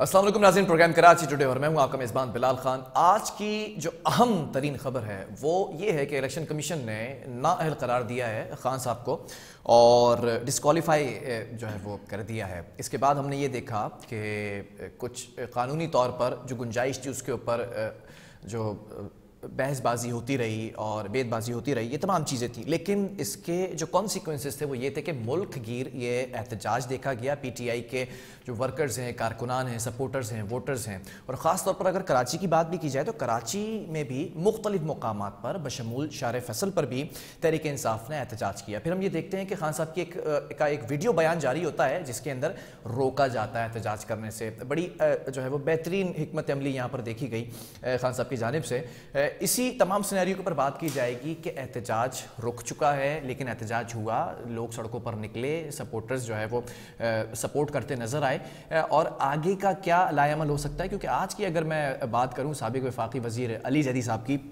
अस्सलाम वालेकुम नाज़रीन, प्रोग्राम कराची टुडे और मैं हूं आपका मेज़बान बिलाल खान। आज की जो अहम तरीन खबर है वो ये है कि इलेक्शन कमीशन ने नाअहल करार दिया है खान साहब को और डिस्क्वालीफाई जो है वो कर दिया है। इसके बाद हमने ये देखा कि कुछ कानूनी तौर पर जो गुंजाइश थी उसके ऊपर जो बहसबाजी होती रही और बेदबाजी होती रही, ये तमाम चीज़ें थी, लेकिन इसके जो कॉन्सिक्वेंसेस थे वो ये थे कि मुल्क गिर ये एहतजाज देखा गया। पीटीआई के जो वर्कर्स हैं, कारकुनान हैं, सपोर्टर्स हैं, वोटर्स हैं, और ख़ास तौर पर अगर कराची की बात भी की जाए तो कराची में भी मुख्तलिफ मकामात पर बशमूल शार फैसल पर भी तहरीक इंसाफ ने एहतजाज किया। फिर हम ये देखते हैं कि खान साहब की एक वीडियो बयान जारी होता है जिसके अंदर रोका जाता है एहतजाज करने से। बड़ी जो है वो बेहतरीन हिकमत अमली यहाँ पर देखी गई खान साहब की जानिब से। इसी तमाम सिनेरियो के ऊपर बात की जाएगी कि एहतजाज रुक चुका है, लेकिन एहतजाज हुआ, लोग सड़कों पर निकले, सपोर्टर्स जो है वो सपोर्ट करते नजर आए, और आगे का क्या लाएअमल हो सकता है। क्योंकि आज की अगर मैं बात करूं साबिक वफाकी वजीर अली जैदी साहब की,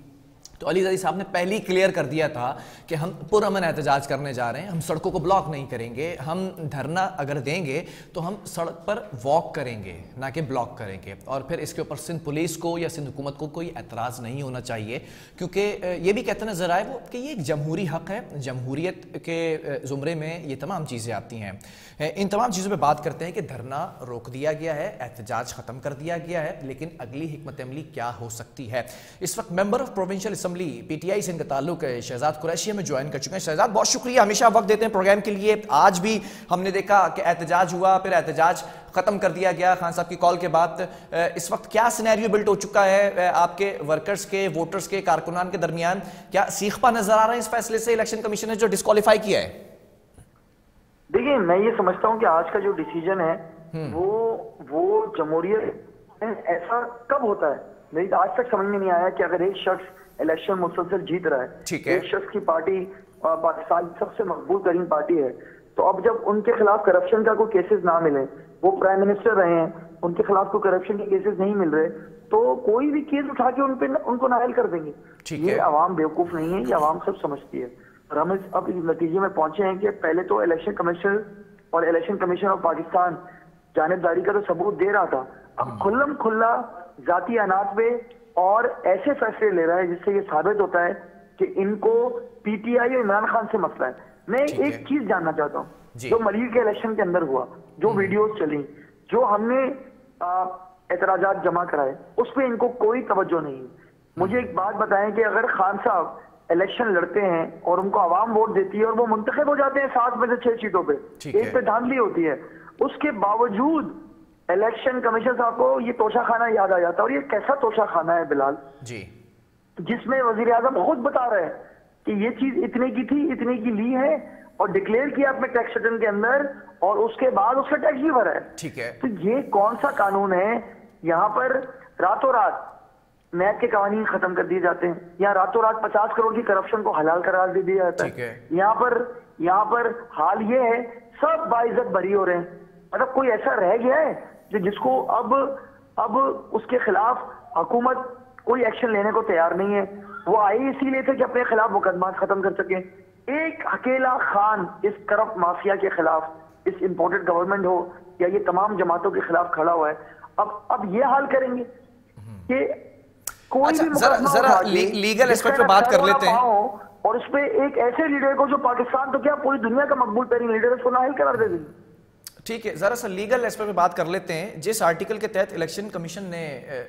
तो अली जैदी साहब ने पहले ही क्लियर कर दिया था कि हम पुरअमन एहतजाज करने जा रहे हैं, हम सड़कों को ब्लॉक नहीं करेंगे, हम धरना अगर देंगे तो हम सड़क पर वॉक करेंगे ना कि ब्लॉक करेंगे। और फिर इसके ऊपर सिंध पुलिस को या सिंध हुकूमत को कोई एतराज़ नहीं होना चाहिए, क्योंकि ये भी कहते नजर आए वो कि ये एक जमहूरी हक़ है, जमहूरियत के ज़ुमरे में ये तमाम चीज़ें आती हैं। इन तमाम चीज़ों पर बात करते हैं कि धरना रोक दिया गया है, एहतजाज ख़त्म कर दिया गया है, लेकिन अगली हिकमत अमली क्या हो सकती है। इस वक्त member of provincial assembly PTI से इनका ताल्लुक है शहजाद कुरैशी में ज्वाइन कर चुके हैं। शहजाद, बहुत शुक्रिया, हमेशा वक्त देते हैं प्रोग्राम के लिए। आज भी हमने देखा कि एहतजाज हुआ, फिर एहतजाज खत्म कर दिया गया खान साहब की कॉल के बाद। इस वक्त क्या सिनेरियो बिल्ड हो चुका है आपके वर्कर्स के, वोटर्स के, कारकुनान के दरमियान? क्या सीखपा नजर आ रहा है इस फैसले से इलेक्शन कमीशन ने जो डिस्क्वालीफाई किया है? देखिए, मैं ये समझता हूँ कि आज का जो डिसीजन है वो जमहूरियत ऐसा कब होता है, मेरी आज तक समझ में नहीं आया कि अगर एक शख्स इलेक्शन मुसलसल जीत रहा है, एक शख्स की पार्टी पाकिस्तान की सबसे मकबूल तरीन पार्टी है, तो अब जब उनके खिलाफ करप्शन का कोई केसेस ना मिले, वो प्राइम मिनिस्टर रहे हैं, उनके खिलाफ कोई करप्शन के केसेस नहीं मिल रहे, तो कोई भी केस उठा के उनको नाअहल कर देंगे। ये अवाम बेवकूफ नहीं है, ये अवाम सब समझती है। और हम अब इस नतीजे में पहुंचे हैं कि पहले तो इलेक्शन कमीशन और इलेक्शन कमीशन ऑफ पाकिस्तान जानिबदारी का तो सबूत दे रहा था, अब खुल्लम खुल्ला जाती अनाज पे और ऐसे फैसले ले रहा है जिससे ये साबित होता है कि इनको पीटीआई और इमरान खान से मसला है। मैं एक चीज जानना चाहता हूँ, जो मलिर के इलेक्शन के अंदर हुआ, जो वीडियोस चली, जो हमने एतराजात जमा कराए, उस पर इनको कोई तवज्जो नहीं है। मुझे एक बात बताएं कि अगर खान साहब इलेक्शन लड़ते हैं और उनको आवाम वोट देती है और वो मुंतखब हो जाते हैं 7 में से 6 सीटों पे, एक पे धांधली होती है, उसके बावजूद इलेक्शन कमीशन साहब को ये तोशा खाना याद आ जाता है। और ये कैसा तोशा खाना है बिलाल जी, जिसमें वजीर आजम खुद बता रहे हैं कि ये चीज इतने की थी, इतने की ली है और डिक्लेयर किया अपने टैक्स रिटर्न के अंदर, और उसके बाद उसका टैक्स भी भरा है। ठीक है, तो ये कौन सा कानून है? यहाँ पर रातों रात मैच के कवानीन खत्म कर दिए जाते हैं, या रातों रात 50 करोड़ की करप्शन को हलाल करार दे दिया जाता है। यहाँ पर हाल ये है, सब बाइज्जत बरी हो रहे हैं। मतलब कोई ऐसा रह गया है जिसको अब उसके खिलाफ हुकूमत कोई एक्शन लेने को तैयार नहीं है। वो आई इसीलिए थे कि अपने खिलाफ मुकदमा खत्म कर सके। एक अकेला खान इस करप्ट माफिया के खिलाफ, इस इंपोर्टेड गवर्नमेंट हो या ये तमाम जमातों के खिलाफ खड़ा हुआ है। अब ये हाल करेंगे कि कोई भी जरा लीगल एस्पेक्ट पे बात कर लेते हैं, और उस पे एक ऐसे लीडर को जो पाकिस्तान तो क्या पूरी दुनिया का मकबूल तरीन लीडर है, उसको नाअहल करार दे देंगे। ठीक है, जरा सा लीगल एस्पेक्ट पे बात कर लेते हैं। जिस आर्टिकल के तहत इलेक्शन कमीशन ने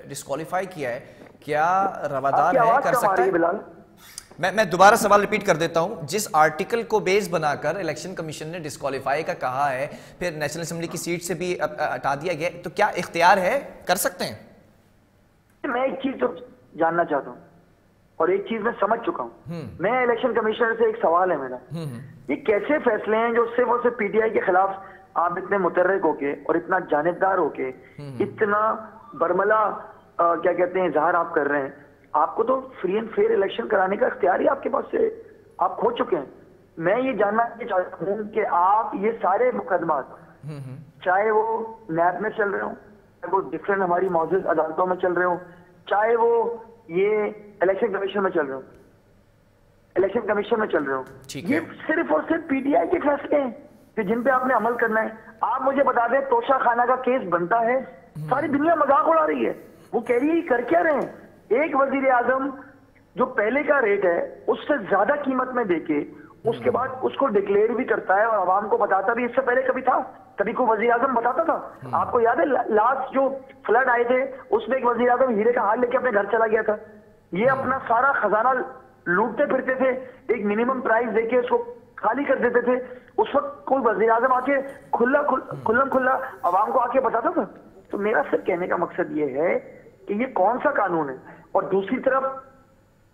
डिस्क्वालीफाई किया है, क्या रवादार है, कर सकता है? मैं दोबारा सवाल रिपीट कर देता हूं। जिस आर्टिकल को बेस बनाकर इलेक्शन कमीशन ने डिस्क्वालीफाई का कहा है, फिर नेशनल असेंबली की सीट से भी हटा दिया गया, तो क्या इख्तियार है, कर सकते हैं? मैं एक चीज तो जानना चाहता हूँ और एक चीज मैं समझ चुका हूँ। मैं इलेक्शन कमिश्नर से एक सवाल है मेरा, ये कैसे फैसले हैं जो सिर्फ और सिर्फ पीटीआई के खिलाफ आप इतने मुतर्रिक होके और इतना जानिबदार होके इतना बरमला क्या कहते हैं इजहार आप कर रहे हैं? आपको तो फ्री एंड फेयर इलेक्शन कराने का इख्तियार ही आपके पास से आप खो चुके हैं। मैं ये जानना चाहता हूँ कि आप ये सारे मुकदमात, चाहे वो नैब में चल रहे हो, चाहे वो डिफरेंट हमारी मौजूद अदालतों में चल रहे हो, चाहे वो ये इलेक्शन कमीशन में चल रहे हो, ये सिर्फ और सिर्फ पीटीआई के फैसले हैं। कि जिन पे आपने अमल करना है। आप मुझे बता दें, तोशा खाना का केस बनता है, सारी दुनिया मजाक उड़ा रही है, वो कह रही है कर क्या रहे हैं। एक वजीर आजम जो पहले का रेट है उससे ज्यादा कीमत में देके उसके बाद उसको डिक्लेयर भी करता है और आवाम को बताता भी। इससे पहले कभी था, कभी कोई वजीर आजम बताता था? आपको याद है लास्ट जो फ्लड आए थे उसमें एक वजीर आजम हीरे का हार लेके अपने घर चला गया था। ये अपना सारा खजाना लूटते फिरते थे, एक मिनिमम प्राइस देके उसको खाली कर देते थे। उस वक्त कोई वजीर आजम आके खुल्लम खुल्ला आवाम को आके बताता था? तो मेरा सिर्फ कहने का मकसद ये है कि ये कौन सा कानून है। और दूसरी तरफ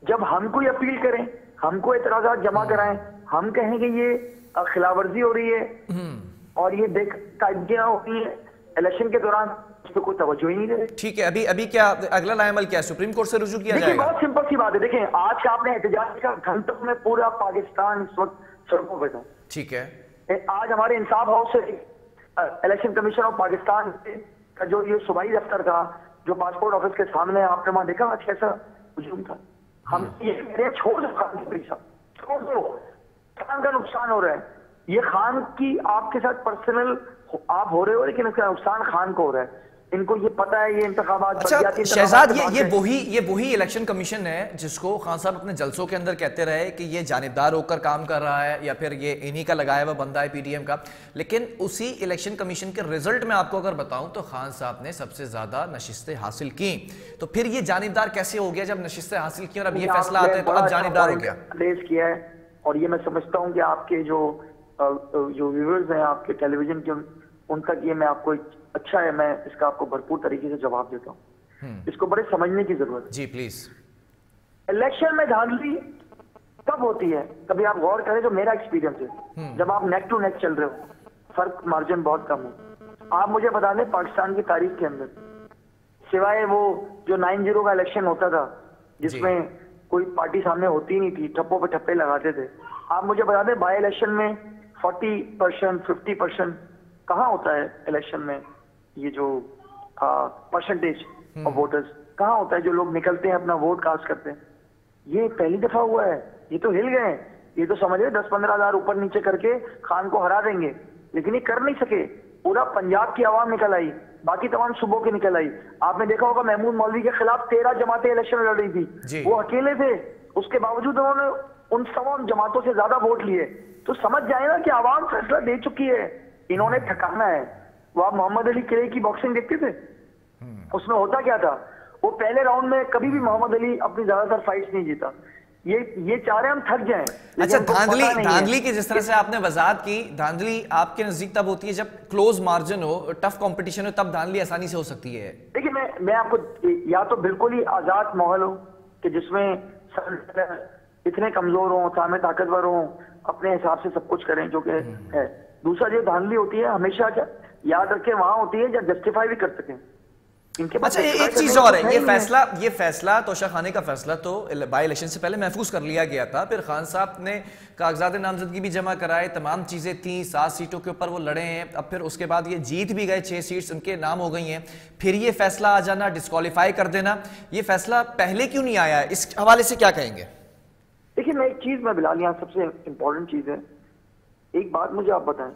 जब हम कोई अपील करें, हमको एतराजात जमा कराएं, हम कहें कि ये खिलाफवर्जी हो रही है और ये बेकायदगियां हो रही है इलेक्शन के दौरान, उस पर कोई तवज्जो ही नहीं दे रहे। ठीक है, अभी क्या अगला लाएमल क्या है? सुप्रीम कोर्ट से रुजू किया जाएगा? बहुत सिंपल सी बात है। देखें, आज का आपने एहतजाज का घंटों में पूरा पाकिस्तान इस वक्त सड़कों पर था। ठीक है, आज हमारे इंसाफ हाउस से इलेक्शन कमीशन ऑफ पाकिस्तान का जो ये सूबाई दफ्तर था, जो पासपोर्ट ऑफिस के सामने, आपने वहां देखा आज कैसा हुजूम था। हम ये कह रहे हैं छोड़ दो खान छोड़ दो, खान का नुकसान हो रहा है। ये खान की आपके साथ पर्सनल आप हो रहे हो, लेकिन इसका नुकसान खान को हो रहा है। इनको ये पता है ये इंतखाबात। अच्छा शहजाद, ये वही इलेक्शन कमीशन है जिसको खान साहब अपने जलसों के अंदर कहते रहे कि ये जानिबदार होकर काम कर रहा है या फिर ये इन्हीं का लगाया हुआ बंदा है पीडीएम का। लेकिन उसी इलेक्शन कमीशन के रिजल्ट में आपको अगर बताऊं तो खान साहब ने सबसे ज्यादा नशिस्तें हासिल की। तो फिर ये जानिबदार कैसे हो गया जब नशिस्तें हासिल की और अब ये फैसला आता है तो अब जानिबदार हो गया? किया है। और ये मैं समझता हूँ कि आपके जो व्यूअर्स हैं आपके टेलीविजन के, उन तक ये मैं आपको अच्छा है, मैं इसका आपको भरपूर तरीके से जवाब देता हूँ। इसको बड़े समझने की जरूरत है। जी प्लीज। इलेक्शन में धांधली कब होती है? कभी आप गौर करें, जो मेरा एक्सपीरियंस है, जब आप नेक टू नेक चल रहे हो, फर्क मार्जिन बहुत कम हो। आप मुझे बता दें, पाकिस्तान की तारीख के अंदर सिवाय वो जो 9-0 का इलेक्शन होता था जिसमें कोई पार्टी सामने होती नहीं थी, ठप्पों पे ठप्पे लगाते थे, आप मुझे बता दें बाई इलेक्शन में 40%, 50% कहाँ होता है इलेक्शन में? ये जो परसेंटेज ऑफ वोटर्स कहाँ होता है जो लोग निकलते हैं अपना वोट कास्ट करते हैं? ये पहली दफा हुआ है। ये तो हिल गए, ये तो समझ रहे 10-15 हजार ऊपर नीचे करके खान को हरा देंगे, लेकिन ये कर नहीं सके। पूरा पंजाब की आवाम निकल आई, बाकी तमाम सूबों की निकल आई। आपने देखा होगा महमूद मौलवी के खिलाफ 13 जमातें इलेक्शन लड़ रही थी, वो अकेले थे, उसके बावजूद उन्होंने उन तमाम जमातों से ज्यादा वोट लिए। तो समझ जाए ना कि आवाम फैसला दे चुकी है, इन्होंने ठकाना है। वो आप मोहम्मद अली क्ले की बॉक्सिंग देखते थे, उसमें होता क्या था? वो पहले राउंड में कभी भी मोहम्मद अली अपनी ज्यादातर फाइट्स नहीं जीता। ये चाह रहे हम थक जाएं। अच्छा, धांधली की जिस तरह से आपने वजाहत की, धांधली आपके नजदीक तब होती है जब क्लोज मार्जिन हो, टफ कंपटीशन हो, तब धांधली आसानी से हो सकती है। देखिए, मैं आपको, या तो बिल्कुल ही आजाद माहौल हो कि जिसमें इतने कमजोर हो, सामने ताकतवर हो, अपने हिसाब से सब कुछ करें जो कि है। दूसरा जो धांधली होती है हमेशा याद रखें वहां होती है जब जस्टिफाई भी कर सकें। अच्छा, एक चीज और है, ये फैसला तोशा खाने का फैसला तो बाई इलेक्शन से पहले महफूज कर लिया गया था। फिर खान साहब ने कागजात नामजदगी भी जमा कराए, तमाम चीजें थी, 7 सीटों के ऊपर वो लड़े हैं। अब फिर उसके बाद ये जीत भी गए, 6 सीट्स उनके नाम हो गई हैं। फिर ये फैसला आ जाना, डिस्क्वालीफाई कर देना, ये फैसला पहले क्यों नहीं आया? इस हवाले से क्या कहेंगे? देखिए, मैं एक चीज, मैं बिलाल, यहाँ सबसे इंपॉर्टेंट चीज है, एक बात मुझे आप बताएं,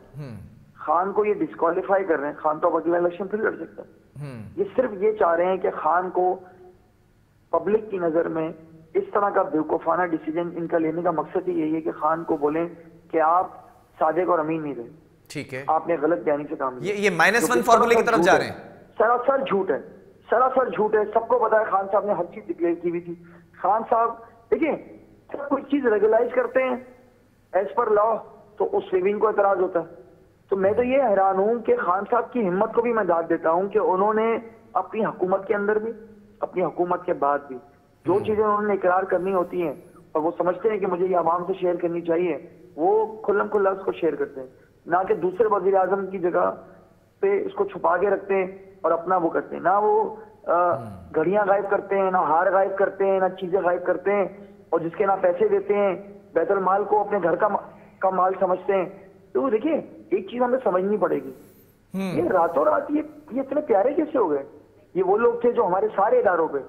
खान को ये डिस्क्वालीफाई कर रहे हैं, खान तो अब अगला इलेक्शन फिर लड़ सकता है। ये सिर्फ ये चाह रहे हैं कि खान को पब्लिक की नजर में इस तरह का बेवकूफाना डिसीजन इनका लेने का मकसद ही यही है कि खान को बोलें कि आप सादिक और अमीन नहीं रहे, ठीक है, आपने गलत बयानी से काम किया। ये -1 फॉर्मूले की तरफ जा रहे हैं। सरासर झूठ है, सरासर झूठ है। सबको पता है खान साहब ने हर चीज डिक्लेयर की हुई थी। खान साहब देखिए, सब कोई चीज रेगुलाइज करते हैं एज पर लॉ, तो उस स्वीविंग को एतराज होता है। तो मैं तो ये हैरान हूं कि खान साहब की हिम्मत को भी मैं दाद देता हूं कि उन्होंने अपनी हुकूमत के अंदर भी, अपनी हुकूमत के बाद भी जो चीजें उन्होंने इकरार करनी होती हैं और वो समझते हैं कि मुझे ये आवाम से शेयर करनी चाहिए, वो खुल्लम खुल्ला उसको शेयर करते हैं, ना कि दूसरे वजीर आजम की जगह पे इसको छुपा के रखते हैं और अपना वो करते हैं। ना वो घड़ियां गायब करते हैं, ना हार गायब करते हैं, ना चीजें गायब करते हैं, और जिसके ना पैसे देते हैं, बैतुल माल को अपने घर का माल समझते हैं। तो देखिए, एक चीज हमें समझनी पड़ेगी, ये रातों रात ये इतने प्यारे कैसे हो गए? ये वो लोग थे जो हमारे सारे इदारों पे,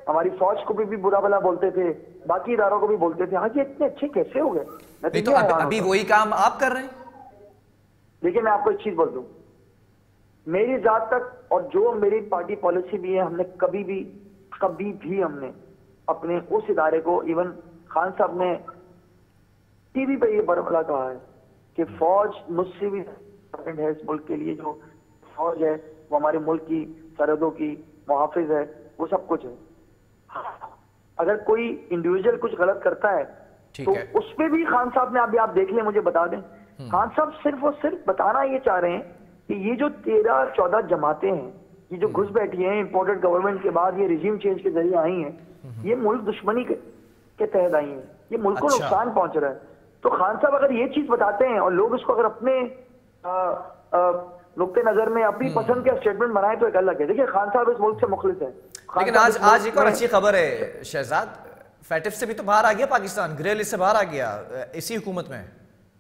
हमारी फौज को भी बुरा भला बोलते थे, बाकी इदारों को भी बोलते थे, हाँ ये इतने अच्छे कैसे हो गए? तो अभी वही काम आप कर रहे हैं। देखिए मैं आपको एक चीज बोल दूं, मेरी जात तक और जो मेरी पार्टी पॉलिसी भी है, हमने कभी भी हमने अपने उस इदारे को, इवन खान साहब ने टीवी पे ये बरमला कहा है कि फौज मुझसे भी इम्पोर्टेंट है इस मुल्क के लिए, जो फौज है वो हमारे मुल्क की सरहदों की मुहाफिज है, वो सब कुछ है। अगर कोई इंडिविजुअल कुछ गलत करता है तो उसमें भी खान साहब ने, अभी आप देख लें, मुझे बता दें, खान साहब सिर्फ और सिर्फ बताना ये चाह रहे हैं कि ये जो 13-14 जमातें हैं, ये जो घुस बैठी हैं इंपोर्टेड गवर्नमेंट के बाद, ये रिजीम चेंज के जरिए आई हैं, ये मुल्क दुश्मनी के तहत आई हैं, ये मुल्क को नुकसान पहुंच रहा है। तो खान साहब अगर ये चीज बताते हैं और लोग इसको अगर अपने नुक्ते नजर में अपनी पसंद के स्टेटमेंट बनाए तो एक अलग है। देखिए खान साहब इस मुल्क से मुखलिस है। लेकिन आज एक और अच्छी खबर है शहजाद, फैटिफ से भी तो बाहर आ गया पाकिस्तान, ग्रे लिस्ट से बाहर आ गया इसी हुकूमत में।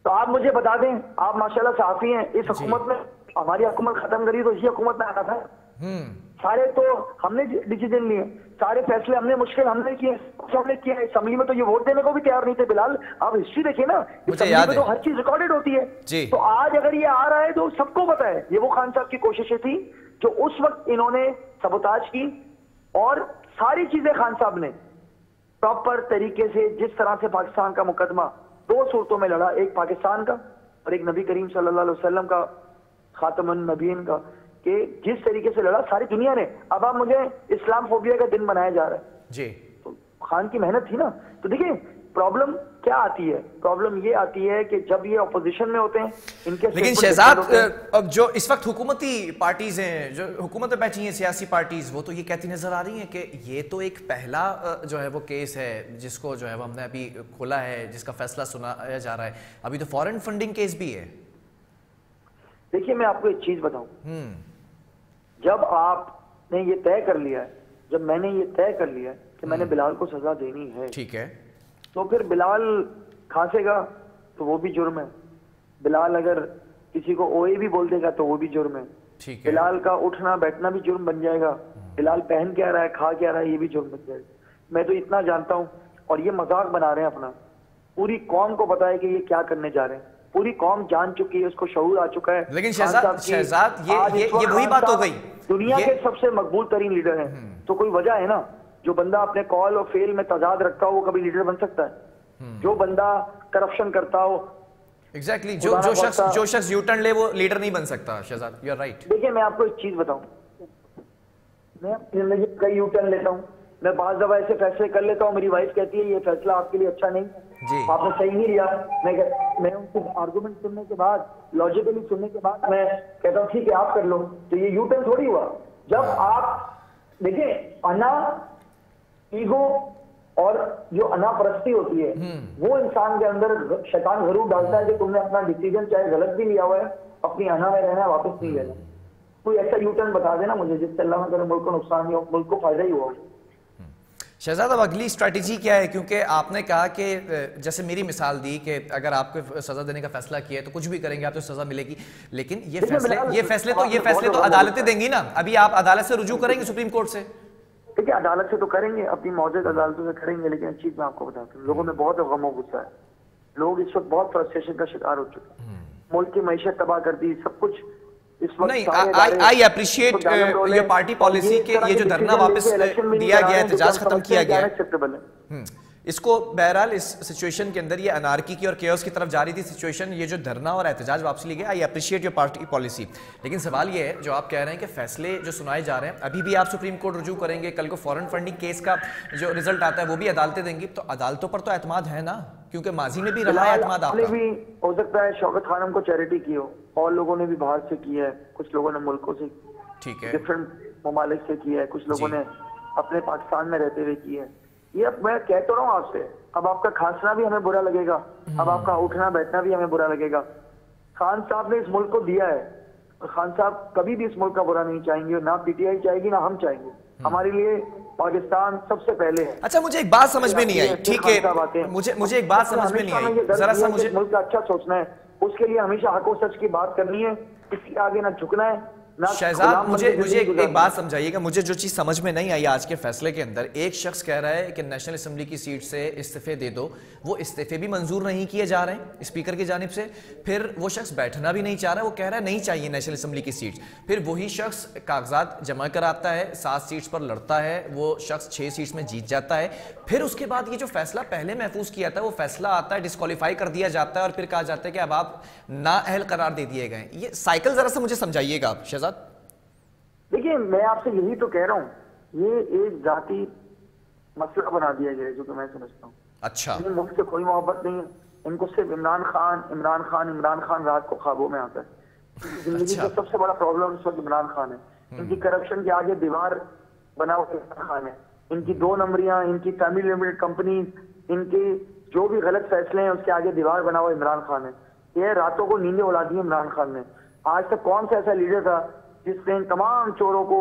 तो आप मुझे बता दें, आप माशाल्लाह सहाफी हैं, इस हुकूमत में हमारी हुकूमत खत्म करी तो इसी हुकूमत में आना था। सारे तो हमने डिसीजन लिए, सारे फैसले हमने मुश्किल हमने किए, हमने किया। असेंबली में तो ये वोट देने को भी तैयार नहीं थे बिलाल, आप हिस्ट्री देखिए ना, असेंबली में तो हर चीज रिकॉर्डेड होती है। तो आज अगर ये आ रहा है तो सबको पता है ये वो खान साहब की कोशिशें थी जो उस वक्त इन्होंने सबोताज की, और सारी चीजें खान साहब ने प्रॉपर तरीके से, जिस तरह से पाकिस्तान का मुकदमा 2 सूरतों में लड़ा, एक पाकिस्तान का और एक नबी करीम सल्लल्लाहु अलैहि वसल्लम का, खातमुन नबीयीन का, कि जिस तरीके से लड़ा सारी दुनिया ने। अब आप मुझे इस्लाम फोबिया का दिन बनाया जा रहा है जी, तो खान की मेहनत थी ना। तो देखिए प्रॉब्लम क्या आती है, प्रॉब्लम ये आती है कि जब ये ऑपोजिशन में होते हैं इनके। लेकिन शहजाद, अब जो इस वक्त हुकूमती पार्टीज हैं, जो हुकूमत में बैठी हैं सियासी पार्टीज, वो तो ये कहती नजर आ रही हैं कि ये तो एक पहला जो है वो केस है जिसको जो है वो हमने अभी खोला है, जिसका फैसला सुनाया जा रहा है, अभी तो फॉरेन फंडिंग केस भी है। देखिए मैं आपको एक चीज बताऊं, जब आपने ये तय कर लिया है, जब मैंने ये तय कर लिया है कि मैंने बिलाल को सजा देनी है, ठीक है, तो फिर बिलाल खांसेगा तो वो भी जुर्म है, बिलाल अगर किसी को ओए भी बोल देगा तो वो भी जुर्म है, ठीक है, बिलाल का उठना बैठना भी जुर्म बन जाएगा, बिलाल पहन क्या रहा है, खा क्या रहा है, ये भी जुर्म बन जाएगा। मैं तो इतना जानता हूँ, और ये मजाक बना रहे हैं अपना, पूरी कौम को पता है कि ये क्या करने जा रहे हैं, पूरी कौम जान चुकी है, उसको शऊर आ चुका है। लेकिन शहजाद ये वही बात हो गई, दुनिया के सबसे मकबूल तरीन लीडर हैं, तो कोई वजह है ना, जो बंदा अपने कॉल और फेल में तजाद रखता हो वो कभी लीडर बन सकता है? जो बंदा करप्शन करता हो, एग्जैक्टली, जो शख्स यू टर्न ले वो लीडर नहीं बन सकता। Shahzad you are right. देखिए मैं आपको एक चीज बताऊं, मैं अपनी जिंदगी में कई यू टर्न लेता हूं, मैं 5 दफा ऐसे फैसले कर लेता हूं, मेरी वाइफ कहती है ये फैसला आपके लिए अच्छा नहीं है, आपने सही नहीं लिया। मैं उनके आर्गुमेंट सुनने के बाद, लॉजिकली सुनने के बाद मैं कहता हूँ ठीक है आप कर लो, तो ये यू टर्न थोड़ी हुआ। जब आप देखिए अना, ईगो और जो अनापरस्ती होती है वो इंसान के अंदर शैतान जरूर डालता है कि तुमने अपना डिसीजन चाहे गलत भी लिया हुआ है, अपनी अना में रहना है, वापस नहीं लेना। कोई ऐसा यू टर्न बता देना मुझे जिससे अल्लाह न करे मुल्क को नुकसान नहीं हो, मुल्क को फायदा ही हुआ। शहजाद अब अगली स्ट्रैटेजी क्या है, क्योंकि आपने कहा कि जैसे मेरी मिसाल दी कि अगर आपको सजा देने का फैसला किया है तो कुछ भी करेंगे आप तो सजा मिलेगी, लेकिन ये फैसले तो अदालतें देंगी ना। अभी आप अदालत से रुजू करेंगे सुप्रीम कोर्ट से? देखिए अदालत से तो करेंगे, अपनी मौजूद अदालतों से करेंगे, लेकिन एक चीज मैं आपको बताता हूँ, लोगों में बहुत गम और गुस्सा है, लोग इस वक्त बहुत फ्रस्ट्रेशन का शिकार हो चुके हैं, मुल्क की मैशत तबाह कर दी, सब कुछ इस वक्त। नहीं, I appreciate your party policy के ये जो धरना वापस दिया गया, एहतजाज खत्म किया गया, इसको बहरहाल इस सिचुएशन के अंदर ये अनार्की की और केओस की तरफ जा रही थी सिचुएशन, ये जो धरना और एहतजाज वापस लिए गए, I appreciate your party policy. लेकिन सवाल ये है जो आप कह रहे हैं कि फैसले जो सुनाए जा रहे हैं, अभी भी आप सुप्रीम कोर्ट रुजू करेंगे, कल को फॉरेन फंडिंग केस का जो रिजल्ट आता है वो भी अदालतें देंगी, तो अदालतों पर तो एतमाद है ना, क्योंकि माजी में भी रहा है एतमाद आपका। भी हो सकता है शौकत खानम को चैरिटी की हो, और लोगों ने भी बाहर से की है, कुछ लोगों ने मुल्कों से, ठीक है, डिफरेंट ममालिक से की है, कुछ लोगों ने अपने पाकिस्तान में रहते हुए की है। ये अब मैं कह तो रहा हूँ आपसे, अब आपका खांसना भी हमें बुरा लगेगा, अब आपका उठना बैठना भी हमें बुरा लगेगा। खान साहब ने इस मुल्क को दिया है, और खान साहब कभी भी इस मुल्क का बुरा नहीं चाहेंगे, ना पीटीआई चाहेगी ना हम चाहेंगे, हमारे लिए पाकिस्तान सबसे पहले है। अच्छा मुझे एक बात समझ में नहीं आई, ठीक है, मुझे एक बात समझ में नहीं आई, जरा सा मुझे मुल्क का अच्छा सोचना है, उसके लिए हमेशा हक और सच की बात करनी है, किसी के आगे ना झुकना है, ना शहजाद, मुझे एक बात समझाइएगा, मुझे जो चीज समझ में नहीं आई आज के फैसले के अंदर, एक शख्स कह रहा है कि नेशनल असेंबली की सीट से इस्तीफे दे दो, वो इस्तीफे भी मंजूर नहीं किए जा रहे हैं स्पीकर की जानिब से, फिर वो शख्स बैठना भी नहीं चाह रहा है, वो कह रहा है नहीं चाहिए नेशनल असेंबली की सीट, फिर वही शख्स कागजात जमा कराता है, 7 सीट्स पर लड़ता है, वो शख्स 6 सीट्स में जीत जाता है, फिर उसके बाद ये जो फैसला पहले महफूज किया था वो फैसला आता है, डिस्क्वालीफाई कर दिया जाता है और फिर कहा जाता है कि अब आप नाअहल करार दे दिए गए। ये साइकिल जरा सा मुझे समझाइएगा आप शहजाद। देखिए, मैं आपसे यही तो कह रहा हूँ, ये एक जाति मसला बना दिया गया है जो कि मैं समझता हूँ। अच्छा, मुल्क से कोई मोहब्बत नहीं है इनको, सिर्फ इमरान खान रात को ख्वाबों में आता है। जिंदगी का सबसे बड़ा प्रॉब्लम इस वक्त इमरान खान है। इनकी करप्शन के आगे दीवार बना हुआ इमरान खान है। इनकी 2 नंबरियां, इनकी फैमिली लिमिटेड कंपनी, इनके जो भी गलत फैसले हैं उसके आगे दीवार बना हुआ इमरान खान है। ये रातों को नींदें उड़ा दी इमरान खान ने। आज तक कौन सा ऐसा लीडर था जिसने इन तमाम चोरों को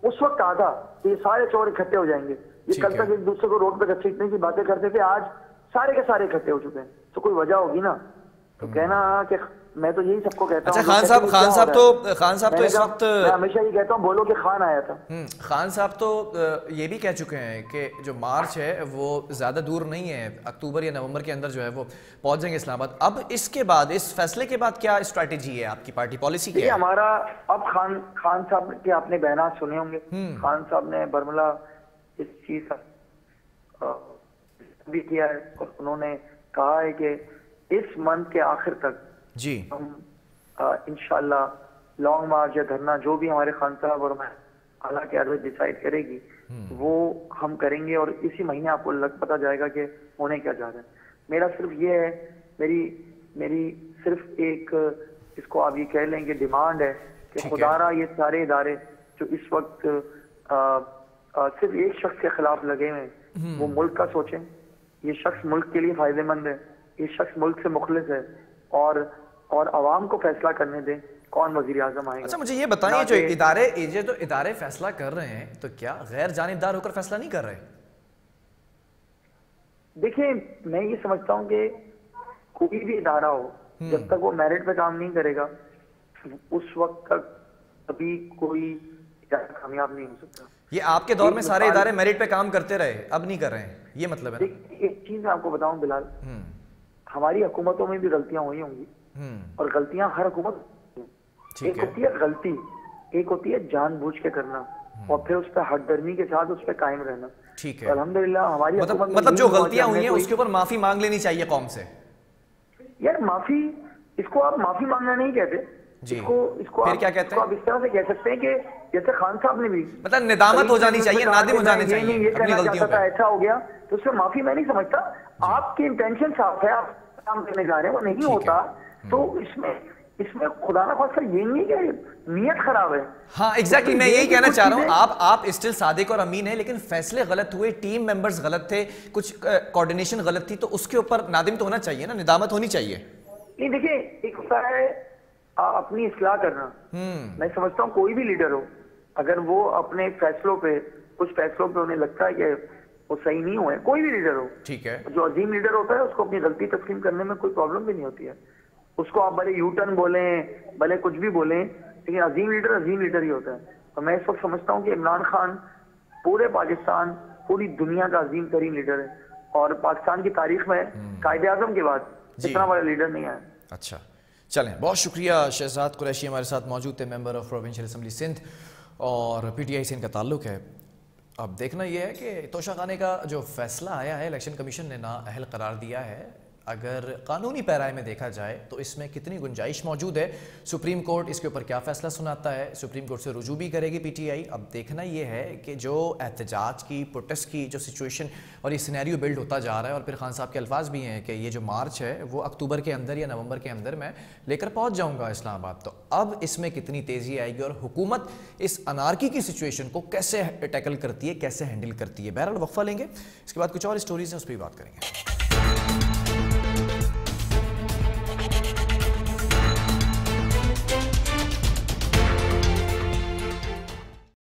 उस वक्त कहा था कि ये सारे चोर इकट्ठे हो जाएंगे। ये कल तक एक दूसरे को रोड पे घसीटने की बातें करते थे, आज सारे के सारे इकट्ठे हो चुके हैं। तो कोई वजह होगी ना, तो कहना कि मैं तो यही सबको कहता हूं। अच्छा, खान साहब तो इस वक्त मैं हमेशा ये कहता हूं, बोलो कि खान आया था। खान साहब तो ये भी कह चुके हैं कि जो मार्च है वो ज्यादा दूर नहीं है, अक्टूबर या नवंबर के अंदर जो है वो पहुंच जाएंगे इस्लामाबाद। अब इसके बाद, इस फैसले के बाद क्या स्ट्रैटेजी है आपकी, पार्टी पॉलिसी क्या है? हमारा अब खान साहब के आपने बयान सुने होंगे। खान साहब ने बरमला इस चीज भी किया है और उन्होंने कहा है कि इस मंथ के आखिर तक जी हम इंशाल्लाह लॉन्ग मार्च या धरना जो भी हमारे खान साहब और मैं आला की अदालत डिसाइड करेगी वो हम करेंगे और इसी महीने आपको पता जाएगा कि होने क्या जा रहा है। मेरा सिर्फ ये है, मेरी सिर्फ एक, इसको आप ये कह लें कि डिमांड है कि खुदारा ये सारे इदारे जो इस वक्त सिर्फ एक शख्स के खिलाफ लगे हुए हैं वो मुल्क का सोचें। ये शख्स मुल्क के लिए फायदेमंद है, ये शख्स मुल्क से मुखलिस है और अवाम को फैसला करने दें कौन वजीर आजम आएगा। अच्छा, मुझे ये बताइए, जो इदारे फैसला कर रहे हैं तो क्या गैर जानिबदार होकर फैसला नहीं कर रहे? देखिए, मैं ये समझता हूँ कि कोई भी इदारा हो जब तक वो मेरिट पे काम नहीं करेगा उस वक्त तक कभी कोई इदारा कामयाब नहीं हो सकता। ये आपके दौर में सारे इदारे मेरिट पे काम करते रहे, अब नहीं कर रहे हैं, ये मतलब है? एक चीज मैं आपको बताऊं बिलाल, हमारी हुकूमतों में भी गलतियां हुई होंगी और गलतियां हर हुकूमत, एक होती है गलती, एक होती है जानबूझ के करना और फिर उस पर हटदर्मी के साथ उस पर कायम रहना। ठीक है, अल्हम्दुलिल्लाह हमारी मतलब जो गलतियां हुई हैं उसके ऊपर माफी मांग लेनी चाहिए कौम से। यार माफी, इसको आप माफी मांगना नहीं कहते जी, इसको फिर क्या कहते हैं? आप इस तरह से कह सकते हैं कि जैसे खान साहब ने भी मतलब निदामत हो जानी चाहिए, नादिम हो जाने चाहिए अपनी गलतियों पे। ऐसा हो गया तो उससे माफी मैं नहीं समझता। आपकी इंटेंशन साफ है, आप काम करने जा रहे हैं, वो नहीं होता तो इसमें खुदा ना खास्ता ये नहीं कि नीयत खराब है। हाँ एग्जैक्टली, मैं यही कहना चाह रहा हूँ। आप स्टिल सादिक और अमीन है, लेकिन फैसले गलत हुए, टीम मेंबर्स गलत थे, कुछ कोऑर्डिनेशन गलत थी, तो उसके ऊपर नादिम तो होना चाहिए ना, निदामत होनी चाहिए। नहीं देखिए, एक होता है अपनी इस्लाह करना। मैं समझता हूँ कोई भी लीडर हो, अगर वो अपने फैसलों पे, कुछ फैसलों पे उन्हें लगता है कि वो सही नहीं हुए, कोई भी लीडर हो, ठीक है, जो अजीम लीडर होता है उसको अपनी गलती तस्लीम करने में कोई प्रॉब्लम भी नहीं होती है। उसको आप भले यू टर्न बोलें, भले कुछ भी बोलें, लेकिन अजीम लीडर ही होता है। और मैं इस वक्त समझता हूँ कि इमरान खान पूरे पाकिस्तान, पूरी दुनिया का अजीम तरीन लीडर है और पाकिस्तान की तारीख में कायदे आजम के बाद इतना बड़ा लीडर नहीं आया। अच्छा, चलें, बहुत शुक्रिया। शहजाद कुरैशी हमारे साथ मौजूद थे, member of provincial assembly Sindh और PTI से इनका ताल्लुक है। अब देखना यह है कि तोशाखाने का जो फैसला आया है, इलेक्शन कमीशन ने नाअहल करार दिया है, अगर कानूनी पैराए में देखा जाए तो इसमें कितनी गुंजाइश मौजूद है, सुप्रीम कोर्ट इसके ऊपर क्या फैसला सुनाता है, सुप्रीम कोर्ट से रुजू भी करेगी PTI। अब देखना यह है कि जो एहतजाज की, प्रोटेस्ट की जो सिचुएशन और ये सिनेरियो बिल्ड होता जा रहा है, और फिर खान साहब के अल्फाज भी हैं कि ये जो मार्च है वो अक्टूबर के अंदर या नवंबर के अंदर मैं लेकर पहुँच जाऊँगा इस्लामाबाद, तो अब इसमें कितनी तेज़ी आएगी और हुकूमत इस अनारकी की सिचुएशन को कैसे टैकल करती है, कैसे हैंडल करती है। बहरहाल वक्फा लेंगे, इसके बाद कुछ और स्टोरीज हैं उस पर भी बात करेंगे।